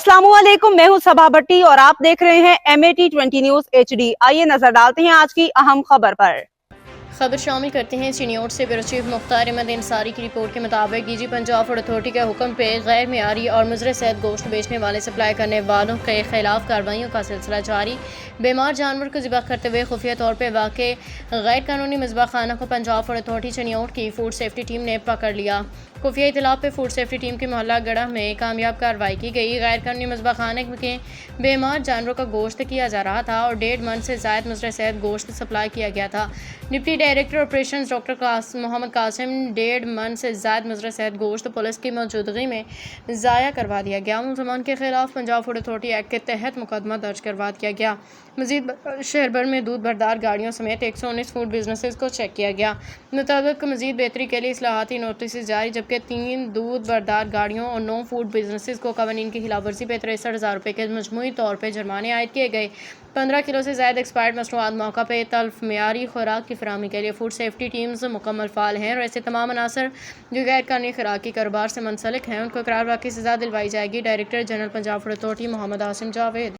अस्सलाम वालेकुम, मैं हूं सबा भट्टी और आप देख रहे हैं MAT20 न्यूज HD। आइए नजर डालते हैं आज की अहम खबर पर। खबर शामिल करते हैं चिन्योट से ब्यूरो चीफ मुख्तार अहमद अंसारी की रिपोर्ट के मुताबिक DG पंजाब फूड अथॉरिटी के हुक्म पे गैर मियारी और मुज़र सेहत गोश्त बेचने वाले सप्लाई करने वालों के खिलाफ कार्रवाइयों का सिलसिला जारी। बीमार जानवर को ज़िबा करते हुए खुफिया तौर पर वाक़े गैर कानूनी मज़बा खाना को पंजाब फूड अथॉरिटी चिन्योट की फूड सेफ्टी टीम ने पकड़ लिया। खुफिया इतला पे फूड सेफ्टी टीम की मोहल्ला गढ़ा में कामयाब कार्रवाई की गई। गैर कानूनी मज़बा खाने के बीमार जानवरों का गोश्त किया जा रहा था और 1.5 मन से ज़ायद मुज़र सेहत गोश्त सप्लाई किया गया था। Deputy director operations doctor Mohammad Qasim 1.5 मन से ज़ायद मुज़र सेहत गोश्त पुलिस की मौजूदगी में ज़ाया करवा दिया गया। मुलजमान के खिलाफ पंजाब फूड अथॉरिटी एक्ट के तहत मुकदमा दर्ज करवा दिया गया। मजीद शहर भर में दूध बरदार गाड़ियों समेत 119 फूड बिजनेसेस को चेक किया गया। मुताबिक मजीद बेहतरी के लिए इस्लाहाती नोटिस जारी, जबकि 3 दूध बरदार गाड़ियों और 9 फूड बिजनेसेस को कवानीन की खिलाफ वर्जी पे 63,000 रुपये के मजमूई तौर पर जुर्माने आयद किए गए। 15 किलो से ज़्यादा एक्सपायर्ड मसनूआत मौका पे तल्फ मियारी खुराक की फराहमी के लिए फूड सेफ्टी टीम्स मुकम्मल फाल हैं और ऐसे तमाम अनासर जो गैर कानूनी खुराकी कारोबार से मुंसलिक हैं उनको इकरार वाक़ई सज़ा दिलवाई जाएगी। Director general Punjab food authority Mohammad Asim Javed.